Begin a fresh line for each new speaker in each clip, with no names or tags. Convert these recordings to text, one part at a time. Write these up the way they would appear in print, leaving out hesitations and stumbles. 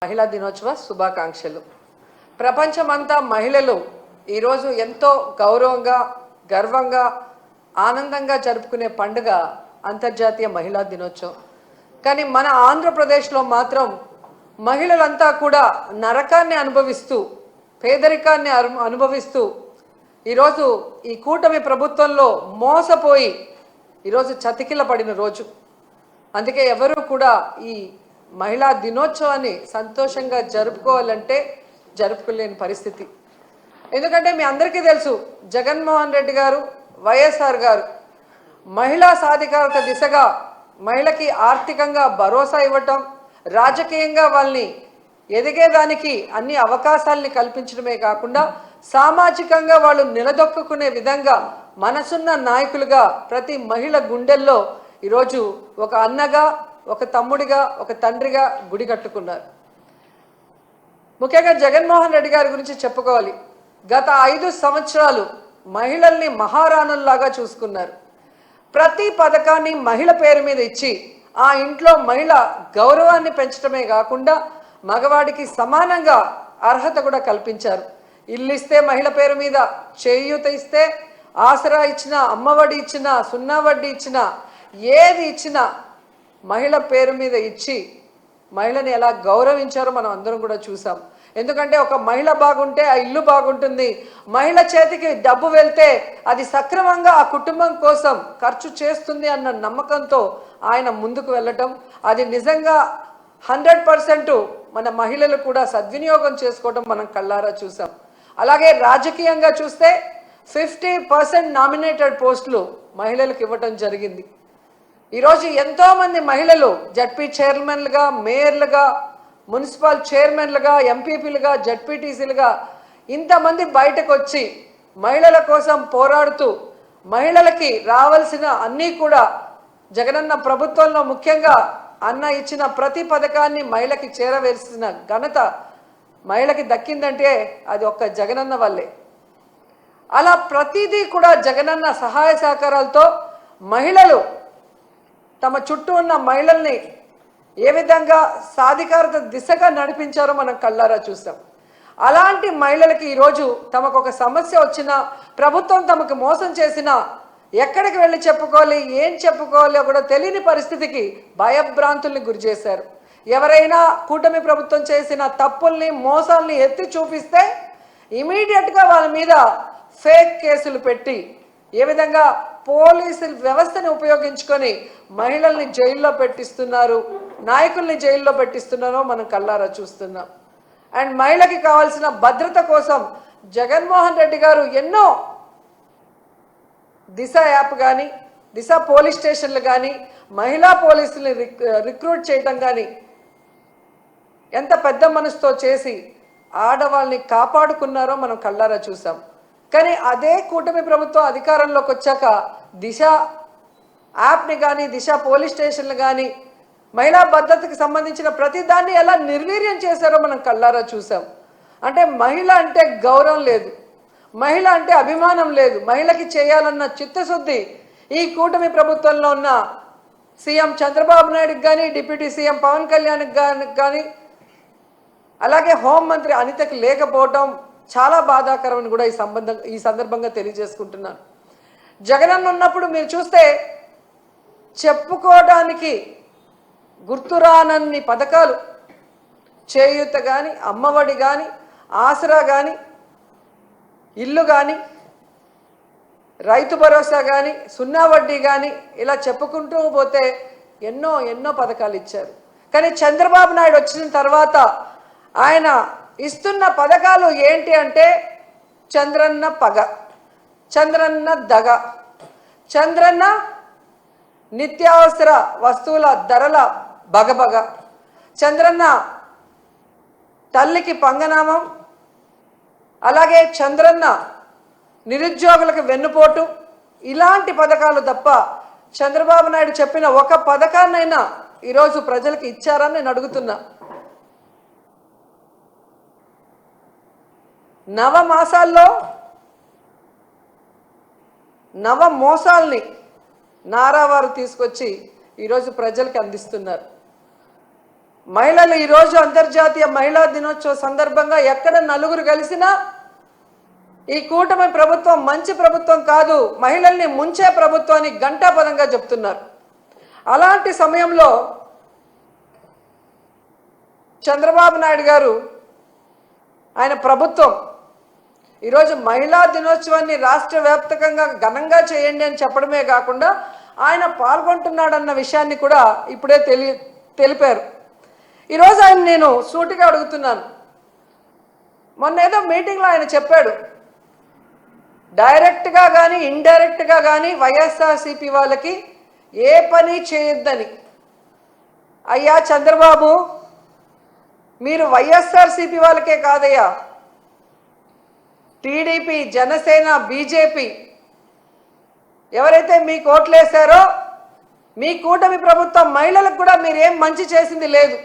మహిళా దినోత్సవ శుభాకాంక్షలు. ప్రపంచమంతా మహిళలు ఈరోజు ఎంతో గౌరవంగా గర్వంగా ఆనందంగా జరుపుకునే పండుగ అంతర్జాతీయ మహిళా దినోత్సవం. కానీ మన ఆంధ్రప్రదేశ్లో మాత్రం మహిళలంతా కూడా నరకాన్ని అనుభవిస్తూ పేదరికాన్ని అనుభవిస్తూ ఈరోజు ఈ కూటమి ప్రభుత్వంలో మోసపోయి ఈరోజు చతికిల పడిన రోజు. అందుకే ఎవరు కూడా ఈ మహిళా దినోత్సవాన్ని సంతోషంగా జరుపుకోవాలంటే జరుపుకోలేని పరిస్థితి. ఎందుకంటే మీ అందరికీ తెలుసు, జగన్మోహన్ రెడ్డి గారు వైఎస్ఆర్ గారు మహిళా సాధికారత దిశగా మహిళకి ఆర్థికంగా భరోసా ఇవ్వటం, రాజకీయంగా వాళ్ళని ఎదిగేదానికి అన్ని అవకాశాలని కల్పించడమే కాకుండా సామాజికంగా వాళ్ళు నిలదొక్కునే విధంగా మనసున్న నాయకులుగా ప్రతి మహిళ గుండెల్లో ఈరోజు ఒక అన్నగా, ఒక తమ్ముడిగా, ఒక తండ్రిగా గుడి కట్టుకున్నారు. ముఖ్యంగా జగన్మోహన్ రెడ్డి గారి గురించి చెప్పుకోవాలి. గత 5 సంవత్సరాలు మహిళల్ని మహారాణుల్లాగా చూసుకున్నారు. ప్రతి పథకాన్ని మహిళ పేరు మీద ఇచ్చి ఆ ఇంట్లో మహిళ గౌరవాన్ని పెంచడమే కాకుండా మగవాడికి సమానంగా అర్హత కూడా కల్పించారు. ఇల్లు ఇస్తే మహిళ పేరు మీద, చేయూత ఇస్తే, ఆసరా ఇచ్చినా, అమ్మఒడి ఇచ్చినా, సున్నా వడ్డీ ఇచ్చినా, ఏది ఇచ్చినా మహిళ పేరు మీద ఇచ్చి మహిళని ఎలా గౌరవించారో మనం అందరం కూడా చూసాం. ఎందుకంటే ఒక మహిళ బాగుంటే ఆ ఇల్లు బాగుంటుంది, మహిళ చేతికి డబ్బు వెళ్తే అది సక్రమంగా ఆ కుటుంబం కోసం ఖర్చు చేస్తుంది అన్న నమ్మకంతో ఆయన ముందుకు వెళ్ళటం, అది నిజంగా 100% మన మహిళలు కూడా సద్వినియోగం చేసుకోవడం మనం కళ్ళారా చూసాం. అలాగే రాజకీయంగా చూస్తే 50% నామినేటెడ్ పోస్టులు మహిళలకు ఇవ్వటం జరిగింది. ఈరోజు ఎంతోమంది మహిళలు జడ్పీ చైర్మన్లుగా, మేయర్లుగా, మున్సిపల్ చైర్మన్లుగా, ఎంపీపీలుగా, జడ్పీటీసీలుగా ఇంతమంది బయటకు వచ్చి మహిళల కోసం పోరాడుతూ మహిళలకి రావాల్సిన అన్నీ కూడా జగనన్న ప్రభుత్వంలో ముఖ్యంగా అన్న ఇచ్చిన ప్రతి పథకాన్ని మహిళకి చేరవేసిన ఘనత మహిళకి దక్కిందంటే అది ఒక్క జగనన్న వల్లే. అలా ప్రతిదీ కూడా జగనన్న సహాయ సహకారాలతో మహిళలు తమ చుట్టూ ఉన్న మహిళల్ని ఏ విధంగా సాధికారత దిశగా నడిపించారో మనం కళ్ళారా చూస్తాం. అలాంటి మహిళలకి ఈరోజు తమకు ఒక సమస్య వచ్చినా, ప్రభుత్వం తమకు మోసం చేసినా ఎక్కడికి వెళ్ళి చెప్పుకోవాలి, ఏం చెప్పుకోవాలో కూడా తెలియని పరిస్థితికి భయభ్రాంతుల్ని గురి చేశారు. ఎవరైనా కూటమి ప్రభుత్వం చేసిన తప్పుల్ని, మోసాల్ని ఎత్తి చూపిస్తే ఇమీడియట్గా వాళ్ళ మీద ఫేక్ కేసులు పెట్టి ఏ విధంగా పోలీసు వ్యవస్థని ఉపయోగించుకొని మహిళల్ని జైల్లో పెట్టిస్తున్నారు, నాయకుల్ని జైల్లో పెట్టిస్తున్నారో మనం కళ్ళారా చూస్తున్నాం. అండ్ మహిళకి కావాల్సిన భద్రత కోసం జగన్మోహన్ రెడ్డి గారు ఎన్నో దిశ యాప్ కానీ, దిశ పోలీస్ స్టేషన్లు కానీ, మహిళా పోలీసుల్ని రిక్రూట్ చేయటం కానీ ఎంత పెద్ద మనసుతో చేసి ఆడవాళ్ళని కాపాడుకున్నారో మనం కళ్ళారా చూసాం. కానీ అదే కూటమి ప్రభుత్వం అధికారంలోకి వచ్చాక దిశ యాప్ని కానీ, దిశ పోలీస్ స్టేషన్లు కానీ, మహిళా భద్రతకు సంబంధించిన ప్రతి దాన్ని ఎలా నిర్వీర్యం చేశారో మనం కళ్ళారా చూసాం. అంటే మహిళ అంటే గౌరవం లేదు, మహిళ అంటే అభిమానం లేదు, మహిళకి చేయాలన్న చిత్తశుద్ధి ఈ కూటమి ప్రభుత్వంలో ఉన్న సీఎం చంద్రబాబు నాయుడుకి కానీ, డిప్యూటీ సీఎం పవన్ కళ్యాణ్కి కానీ, అలాగే హోంమంత్రి అనితకి లేకపోవటం చాలా బాధాకరమని కూడా ఈ సందర్భంగా తెలియజేసుకుంటున్నాను. జగనన్న ఉన్నప్పుడు మీరు చూస్తే చెప్పుకోవడానికి గుర్తురానన్ని పథకాలు, చేయూత కానీ, అమ్మఒడి కానీ, ఆసరా కానీ, ఇల్లు కానీ, రైతు భరోసా కానీ, సున్నా వడ్డీ కానీ, ఇలా చెప్పుకుంటూ పోతే ఎన్నో ఎన్నో పథకాలు ఇచ్చారు. కానీ చంద్రబాబు నాయుడు వచ్చిన తర్వాత ఆయన ఇస్తున్న పథకాలు ఏంటి అంటే చంద్రన్న పగ, చంద్రన్న దగ, చంద్రన్న నిత్యావసర వస్తువుల ధరల బగబగ, చంద్రన్న తల్లికి పంగనామం, అలాగే చంద్రన్న నిరుద్యోగులకు వెన్నుపోటు, ఇలాంటి పథకాలు తప్ప చంద్రబాబు నాయుడు చెప్పిన ఒక పథకాన్నైనా ఈరోజు ప్రజలకు ఇచ్చారని నేను అడుగుతున్నా. నవమాసాల్లో నవ మోసాల్ని నారావారు తీసుకొచ్చి ఈరోజు ప్రజలకు అందిస్తున్నారు. మహిళలు ఈరోజు అంతర్జాతీయ మహిళా దినోత్సవ సందర్భంగా ఎక్కడ నలుగురు కలిసినా ఈ కూటమి ప్రభుత్వం మంచి ప్రభుత్వం కాదు, మహిళల్ని ముంచే ప్రభుత్వాన్ని ఘంటాపదంగా చెప్తున్నారు. అలాంటి సమయంలో చంద్రబాబు నాయుడు గారు ఆయన ప్రభుత్వం ఈరోజు మహిళా దినోత్సవాన్ని రాష్ట్ర వ్యాప్తంగా ఘనంగా చేయండి అని చెప్పడమే కాకుండా ఆయన పాల్గొంటున్నాడన్న విషయాన్ని కూడా ఇప్పుడే తెలిపారు. ఈరోజు ఆయన నేను సూటిగా అడుగుతున్నాను. మొన్న ఏదో మీటింగ్లో ఆయన చెప్పాడు, డైరెక్ట్గా కానీ ఇండైరెక్ట్గా కానీ వైఎస్ఆర్సీపీ వాళ్ళకి ఏ పని చేయొద్దని. అయ్యా చంద్రబాబు, మీరు వైఎస్ఆర్సీపీ వాళ్ళకే కాదయ్యా, టీడీపీ, జనసేన, బీజేపీ ఎవరైతే మీకు ఓట్లేశారో మీ కూటమి ప్రభుత్వం మహిళలకు కూడా మీరేం మంచి చేసింది లేదు,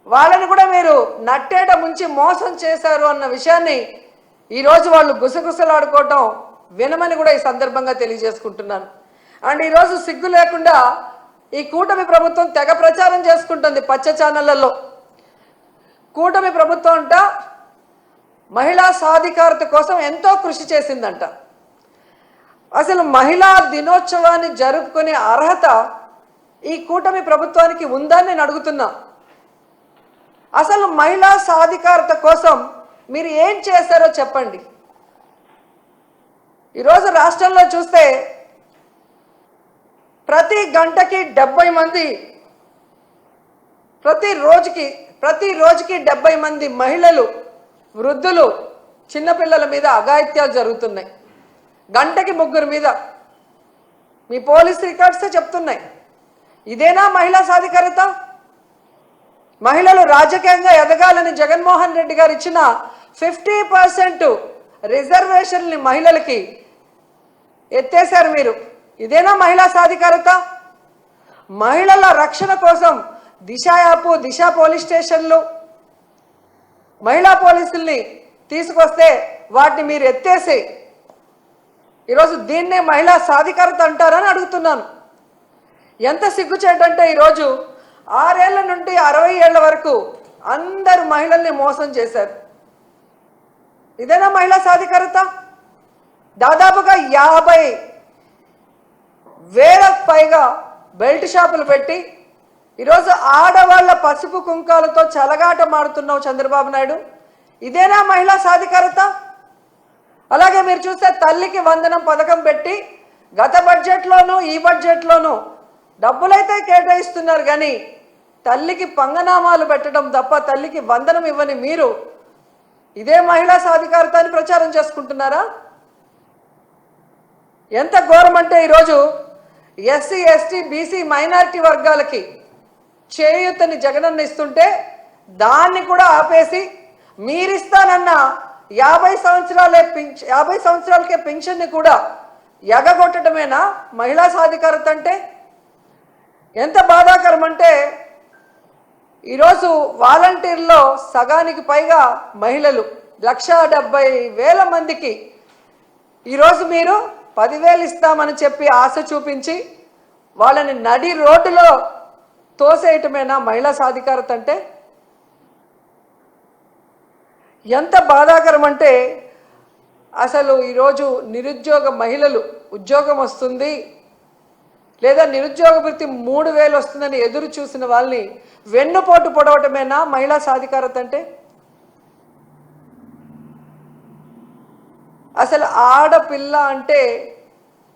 వాళ్ళని కూడా మీరు నట్టేట ముంచి మోసం చేశారు అన్న విషయాన్ని ఈరోజు వాళ్ళు గుసగుసలాడుకోవటం వినమని కూడా ఈ సందర్భంగా తెలియజేసుకుంటున్నాను. అండ్ ఈరోజు సిగ్గు లేకుండా ఈ కూటమి ప్రభుత్వం తెగ ప్రచారం చేసుకుంటుంది పచ్చ ఛానళ్లలో. కూటమి ప్రభుత్వం అంట మహిళా సాధికారత కోసం ఎంతో కృషి చేసిందంట. అసలు మహిళా దినోత్సవాన్ని జరుపుకునే అర్హత ఈ కూటమి ప్రభుత్వానికి ఉందని నేను అడుగుతున్నా. అసలు మహిళా సాధికారత కోసం మీరు ఏం చేశారో చెప్పండి. ఈరోజు రాష్ట్రంలో చూస్తే ప్రతి గంటకి 70 మంది, ప్రతి రోజుకి 70 మంది మహిళలు, వృద్ధులు, చిన్నపిల్లల మీద అఘాయిత్యాలు జరుగుతున్నాయి. గంటకి 3 మీద మీ పోలీస్ రికార్డ్సే చెప్తున్నాయి. ఇదేనా మహిళా సాధికారత? మహిళలు రాజకీయంగా ఎదగాలని జగన్మోహన్ రెడ్డి గారు ఇచ్చిన 50% రిజర్వేషన్ని మహిళలకి ఎత్తేశారు మీరు. ఇదేనా మహిళా సాధికారత? మహిళల రక్షణ కోసం దిశ యాప్, దిశ పోలీస్ స్టేషన్లు, మహిళా పోలీసుల్ని తీసుకొస్తే వాటిని మీరు ఎత్తేసి ఈరోజు దీన్నే మహిళా సాధికారత అంటారని అడుగుతున్నాను. ఎంత సిగ్గుచేటంటే ఈరోజు 6 ఏళ్ల నుండి 60 ఏళ్ల వరకు అందరు మహిళల్ని మోసం చేశారు. ఇదేనా మహిళా సాధికారత? దాదాపుగా 50,000కు పైగా బెల్ట్ షాపులు పెట్టి ఈరోజు ఆడవాళ్ల పసుపు కుంకాలతో చెలగాట మాడుతున్నావు చంద్రబాబు నాయుడు. ఇదేనా మహిళా సాధికారత? అలాగే మీరు చూస్తే తల్లికి వందనం పథకం పెట్టి గత బడ్జెట్లోనూ ఈ బడ్జెట్లోనూ డబ్బులైతే కేటాయిస్తున్నారు, కానీ తల్లికి పంగనామాలు పెట్టడం తప్ప తల్లికి వందనం ఇవ్వని మీరు ఇదే మహిళా సాధికారత అని ప్రచారం చేసుకుంటున్నారా? ఎంత ఘోరం అంటే ఈరోజు ఎస్సీ, ఎస్టీ, బీసీ, మైనారిటీ వర్గాలకి చేయూతని జగనన్న ఇస్తుంటే దాన్ని కూడా ఆపేసి మీరిస్తానన్న 50 సంవత్సరాలకే పెన్షన్ని కూడా ఎగగొట్టడమేనా మహిళా సాధికారత అంటే? ఎంత బాధాకరం అంటే ఈరోజు వాలంటీర్లో సగానికి పైగా మహిళలు, 1,70,000 మందికి ఈరోజు మీరు 10,000 ఇస్తామని చెప్పి ఆశ చూపించి వాళ్ళని నడి రోడ్డులో తోసేయటమేనా మహిళా సాధికారత అంటే? ఎంత బాధాకరం అంటే అసలు ఈరోజు నిరుద్యోగ మహిళలు ఉద్యోగం వస్తుంది లేదా నిరుద్యోగ వృత్తి 3,000 వస్తుందని ఎదురు చూసిన వాళ్ళని వెన్నుపోటు పొడవటమేనా మహిళా సాధికారత అంటే? అసలు ఆడపిల్ల అంటే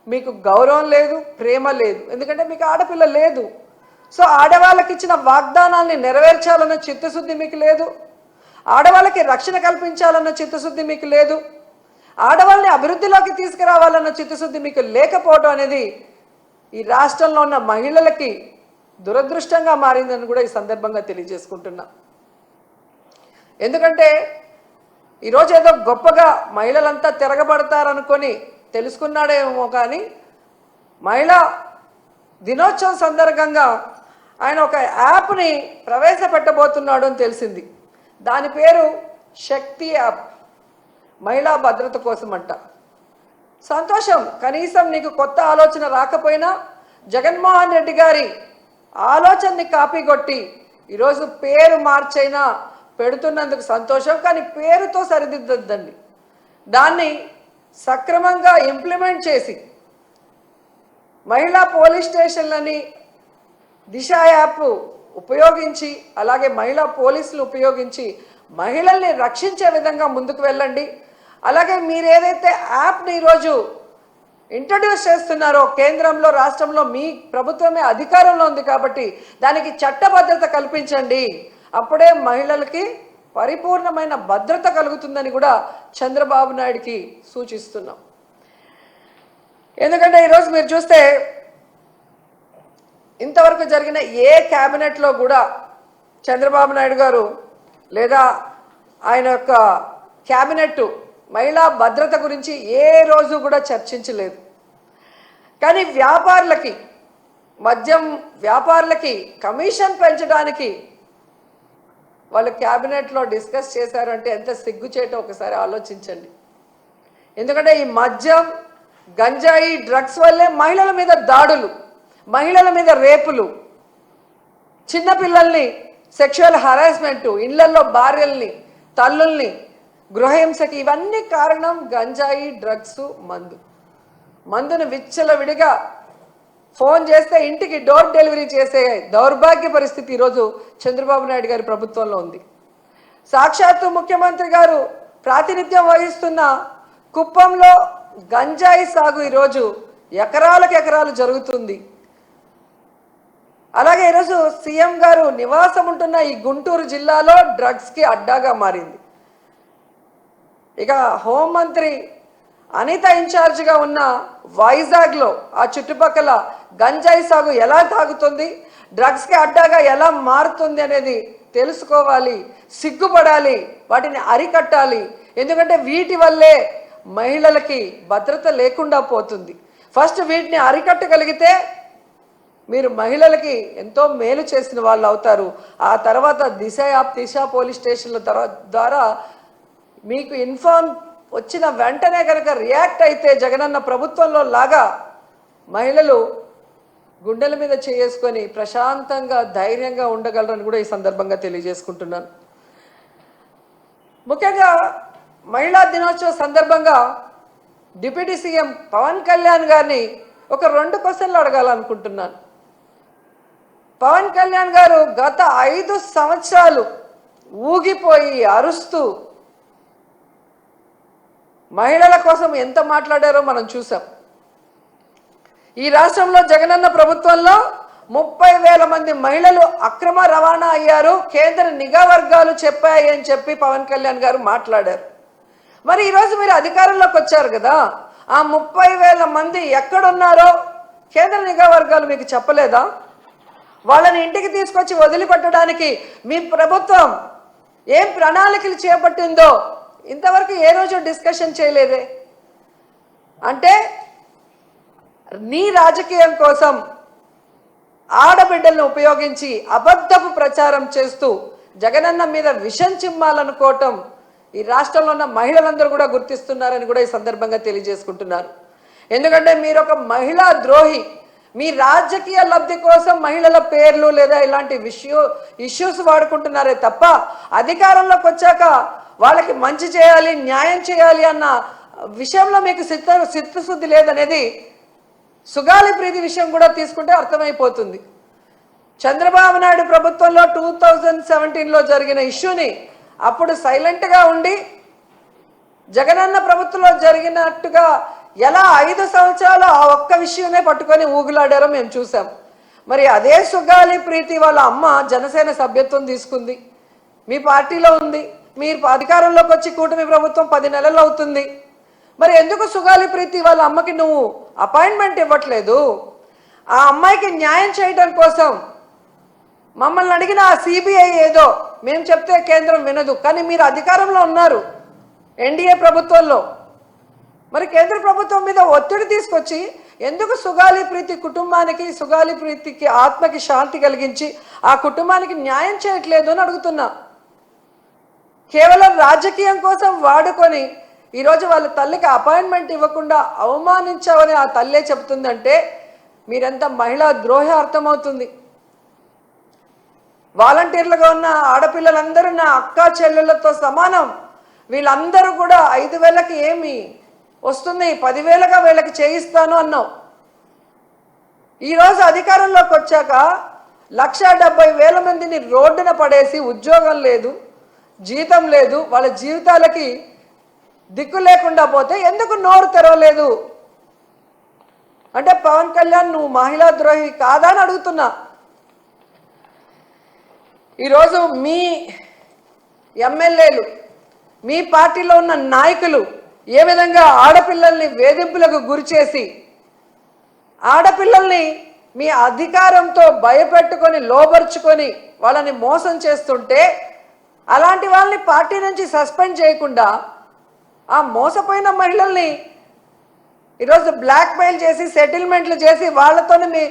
మీకు గౌరవం లేదు, ప్రేమ లేదు, ఎందుకంటే మీకు ఆడపిల్ల లేదు. సో ఆడవాళ్ళకి ఇచ్చిన వాగ్దానాల్ని నెరవేర్చాలన్న చిత్తశుద్ధి మీకు లేదు, ఆడవాళ్ళకి రక్షణ కల్పించాలన్న చిత్తశుద్ధి మీకు లేదు, ఆడవాళ్ళని అభివృద్ధిలోకి తీసుకురావాలన్న చిత్తశుద్ధి మీకు లేకపోవడం అనేది ఈ రాష్ట్రంలో ఉన్న మహిళలకి దురదృష్టంగా మారిందని కూడా ఈ సందర్భంగా తెలియజేసుకుంటున్నా. ఎందుకంటే ఈరోజు ఏదో గొప్పగా మహిళలంతా తిరగబడతారనుకొని తెలుసుకున్నాడేమో, కానీ మహిళా దినోత్సవం సందర్భంగా ఆయన ఒక యాప్ని ప్రవేశపెట్టబోతున్నాడు అని తెలిసింది. దాని పేరు శక్తి యాప్, మహిళా భద్రత కోసం అంట. సంతోషం, కనీసం నీకు కొత్త ఆలోచన రాకపోయినా జగన్మోహన్ రెడ్డి గారి ఆలోచనని కాపీ కొట్టి ఈరోజు పేరు మార్చైనా పెడుతున్నందుకు సంతోషం, కానీ పేరుతో సరిదిద్దద్దండి. దాన్ని సక్రమంగా ఇంప్లిమెంట్ చేసి మహిళా పోలీస్ స్టేషన్లని దిశ యాప్ ఉపయోగించి, అలాగే మహిళా పోలీసులు ఉపయోగించి మహిళల్ని రక్షించే విధంగా ముందుకు వెళ్ళండి. అలాగే మీరు ఏదైతే యాప్ని ఈరోజు ఇంట్రడ్యూస్ చేస్తున్నారో, కేంద్రంలో రాష్ట్రంలో మీ ప్రభుత్వమే అధికారంలో ఉంది కాబట్టి దానికి చట్టబద్ధత కల్పించండి. అప్పుడే మహిళలకి పరిపూర్ణమైన భద్రత కలుగుతుందని కూడా చంద్రబాబు నాయుడుకి సూచిస్తున్నాం. ఎందుకంటే ఈరోజు మీరు చూస్తే ఇంతవరకు జరిగిన ఏ క్యాబినెట్లో కూడా చంద్రబాబు నాయుడు గారు లేదా ఆయన యొక్క క్యాబినెట్ మహిళా భద్రత గురించి ఏ రోజు కూడా చర్చించలేదు. కానీ వ్యాపారులకి, మద్యం వ్యాపారులకి కమిషన్ పెంచడానికి వాళ్ళు క్యాబినెట్లో డిస్కస్ చేశారంటే ఎంత సిగ్గుచేటో ఒకసారి ఆలోచించండి. ఎందుకంటే ఈ మద్యం, గంజాయి, డ్రగ్స్ వల్లే మహిళల మీద దాడులు, మహిళల మీద రేపులు, చిన్నపిల్లల్ని సెక్షువల్ హరాస్మెంటు, ఇళ్లలో భార్యల్ని, తల్లుల్ని గృహహింసకి, ఇవన్నీ కారణం గంజాయి, డ్రగ్స్, మందును విచ్చలవిడిగా ఫోన్ చేస్తే ఇంటికి డోర్ డెలివరీ చేసే దౌర్భాగ్య పరిస్థితి ఈరోజు చంద్రబాబు నాయుడు గారి ప్రభుత్వంలో ఉంది. సాక్షాత్తు ముఖ్యమంత్రి గారు ప్రాతినిధ్యం వహిస్తున్న కుప్పంలో గంజాయి సాగు ఈరోజు ఎకరాలకు ఎకరాలు జరుగుతుంది. అలాగే ఈరోజు సీఎం గారు నివాసం ఉంటున్న ఈ గుంటూరు జిల్లాలో డ్రగ్స్కి అడ్డాగా మారింది. ఇక హోంమంత్రి అనిత ఇన్ఛార్జిగా ఉన్న వైజాగ్లో ఆ చుట్టుపక్కల గంజాయి సాగు ఎలా తాగుతుంది, డ్రగ్స్కి అడ్డాగా ఎలా మారుతుంది అనేది తెలుసుకోవాలి, సిగ్గుపడాలి, వాటిని అరికట్టాలి. ఎందుకంటే వీటి వల్లే మహిళలకి భద్రత లేకుండా పోతుంది. ఫస్ట్ వీటిని అరికట్టగలిగితే మీరు మహిళలకి ఎంతో మేలు చేసిన వాళ్ళు అవుతారు. ఆ తర్వాత దిశ యాప్, దిశ పోలీస్ స్టేషన్ల ద్వారా మీకు ఇన్ఫార్మ్ వచ్చిన వెంటనే కనుక రియాక్ట్ అయితే జగనన్న ప్రభుత్వంలో లాగా మహిళలు గుండెల మీద చేసుకొని ప్రశాంతంగా, ధైర్యంగా ఉండగలరని కూడా ఈ సందర్భంగా తెలియజేసుకుంటున్నాను. ముఖ్యంగా మహిళా దినోత్సవ సందర్భంగా డిప్యూటీ సీఎం పవన్ కళ్యాణ్ గారిని ఒక 2 క్వశ్చన్లు అడగాలనుకుంటున్నాను. పవన్ కళ్యాణ్ గారు గత 5 సంవత్సరాలు ఊగిపోయి అరుస్తూ మహిళల కోసం ఎంత మాట్లాడారో మనం చూసాం. ఈ రాష్ట్రంలో జగనన్న ప్రభుత్వంలో 30,000 మంది మహిళలు అక్రమ రవాణా అయ్యారు, కేంద్ర నిఘా వర్గాలు చెప్పాయి అని చెప్పి పవన్ కళ్యాణ్ గారు మాట్లాడారు. మరి ఈరోజు మీరు అధికారంలోకి వచ్చారు కదా, ఆ 30,000 మంది ఎక్కడున్నారో కేంద్ర నిఘా వర్గాలు మీకు చెప్పలేదా? వాళ్ళని ఇంటికి తీసుకొచ్చి వదిలిపెట్టడానికి మీ ప్రభుత్వం ఏం ప్రణాళికలు చేపట్టిందో ఇంతవరకు ఏ రోజు డిస్కషన్ చేయలేదే. అంటే నీ రాజకీయం కోసం ఆడబిడ్డలను ఉపయోగించి అబద్ధపు ప్రచారం చేస్తూ జగనన్న మీద విషం చిమ్మాలనుకోవటం ఈ రాష్ట్రంలో ఉన్న మహిళలందరూ కూడా గుర్తిస్తున్నారని కూడా ఈ సందర్భంగా తెలియజేసుకుంటున్నారు. ఎందుకంటే మీరు ఒక మహిళా ద్రోహి. మీ రాజకీయ లబ్ధి కోసం మహిళల పేర్లు లేదా ఇలాంటి ఇష్యూస్ వాడుకుంటున్నారే తప్ప అధికారంలోకి వచ్చాక వాళ్ళకి మంచి చేయాలి, న్యాయం చేయాలి అన్న విషయంలో మీకు చిత్తశుద్ధి లేదనేది సుగాలి ప్రీతి విషయం కూడా తీసుకుంటే అర్థమైపోతుంది. చంద్రబాబు నాయుడు ప్రభుత్వంలో 2017లో జరిగిన ఇష్యూని అప్పుడు సైలెంట్గా ఉండి జగనన్న ప్రభుత్వంలో జరిగినట్టుగా ఎలా 5 సంవత్సరాలు ఆ ఒక్క విషయమే పట్టుకొని ఊగులాడారో మేము చూసాం. మరి అదే సుగాలి ప్రీతి వాళ్ళ అమ్మ జనసేన సభ్యత్వం తీసుకుంది, మీ పార్టీలో ఉంది, మీరు అధికారంలోకి వచ్చి కూటమి ప్రభుత్వం 10 నెలలు అవుతుంది. మరి ఎందుకు సుగాలి ప్రీతి వాళ్ళ అమ్మకి నువ్వు అపాయింట్మెంట్ ఇవ్వట్లేదు? ఆ అమ్మాయికి న్యాయం చేయడం కోసం మమ్మల్ని అడిగిన ఆ సిబిఐ ఏదో మేము చెప్తే కేంద్రం వినదు, కానీ మీరు అధికారంలో ఉన్నారు ఎన్డీఏ ప్రభుత్వంలో. మరి కేంద్ర ప్రభుత్వం మీద ఒత్తిడి తీసుకొచ్చి ఎందుకు సుగాలి ప్రీతి కుటుంబానికి, సుగాలి ప్రీతికి ఆత్మకి శాంతి కలిగించి ఆ కుటుంబానికి న్యాయం చేయట్లేదు అని అడుగుతున్నా. కేవలం రాజకీయం కోసం వాడుకొని ఈరోజు వాళ్ళ తల్లికి అపాయింట్మెంట్ ఇవ్వకుండా అవమానించావని ఆ తల్లే చెబుతుందంటే మీరెంత మహిళా ద్రోహి అర్థమవుతుంది. వాలంటీర్లుగా ఉన్న ఆడపిల్లలందరూ నా అక్క చెల్లెళ్ళతో సమానం. వీళ్ళందరూ కూడా 5,000కి ఏమి వస్తుంది, 10,000గా వీళ్ళకి చేయిస్తాను అన్నావు. ఈరోజు అధికారంలోకి వచ్చాక 1,70,000 మందిని రోడ్డున పడేసి ఉద్యోగం లేదు, జీతం లేదు, వాళ్ళ జీవితాలకి దిక్కు లేకుండా పోతే ఎందుకు నోరు తెరవలేదు అంటే పవన్ కళ్యాణ్ నువ్వు మహిళా ద్రోహి కాదా అని అడుగుతున్నా. ఈరోజు మీ ఎమ్మెల్యేలు, మీ పార్టీలో ఉన్న నాయకులు ఏ విధంగా ఆడపిల్లల్ని వేధింపులకు గురి చేసి ఆడపిల్లల్ని మీ అధికారంతో భయపెట్టుకొని లోబర్చుకొని వాళ్ళని మోసం చేస్తుంటే అలాంటి వాళ్ళని పార్టీ నుంచి సస్పెండ్ చేయకుండా ఆ మోసపోయిన మహిళల్ని ఈరోజు బ్లాక్మెయిల్ చేసి సెటిల్మెంట్లు చేసి వాళ్ళతోనే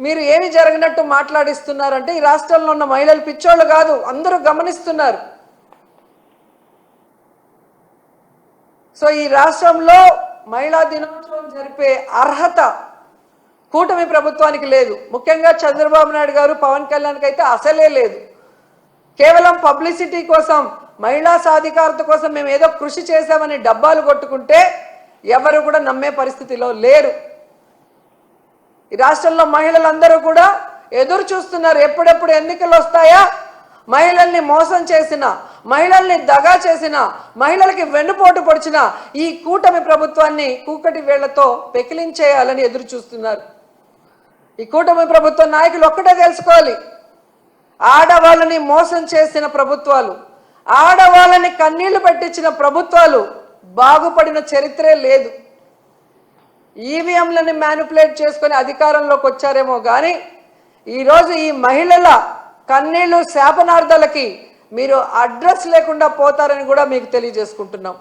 మీరు ఏమి జరిగినట్టు మాట్లాడిస్తున్నారంటే ఈ రాష్ట్రంలో ఉన్న మహిళలు పిచ్చోళ్ళు కాదు, అందరూ గమనిస్తున్నారు. సో ఈ రాష్ట్రంలో మహిళా దినోత్సవం జరిపే అర్హత కూటమి ప్రభుత్వానికి లేదు. ముఖ్యంగా చంద్రబాబు నాయుడు గారు, పవన్ కళ్యాణ్కి అయితే అసలే లేదు. కేవలం పబ్లిసిటీ కోసం, మహిళా సాధికారత కోసం మేము ఏదో కృషి చేశామని డబ్బాలు కొట్టుకుంటే ఎవరు కూడా నమ్మే పరిస్థితిలో లేరు. ఈ రాష్ట్రంలో మహిళలందరూ కూడా ఎదురు చూస్తున్నారు, ఎప్పుడెప్పుడు ఎన్నికలు వస్తాయా, మహిళల్ని మోసం చేసిన, మహిళల్ని దగా చేసిన, మహిళలకి వెన్నుపోటు పొడిచిన ఈ కూటమి ప్రభుత్వాన్ని కూకటి వేళ్లతో పెకిలించేయాలని ఎదురు చూస్తున్నారు. ఈ కూటమి ప్రభుత్వ నాయకులు ఒక్కటే తెలుసుకోవాలి, ఆడవాళ్ళని మోసం చేసిన ప్రభుత్వాలు, ఆడవాళ్ళని కన్నీళ్లు పెట్టించిన ప్రభుత్వాలు బాగుపడిన చరిత్రే లేదు. ఈవీఎంలని మ్యానిపులేట్ చేసుకొని అధికారంలోకి వచ్చారేమో కానీ ఈరోజు ఈ మహిళల కన్నీళ్లు శాపనార్థాలకి మీరు అడ్రస్ లేకుండా పోతారని కూడా మీకు తెలియజేసుకుంటున్నాం.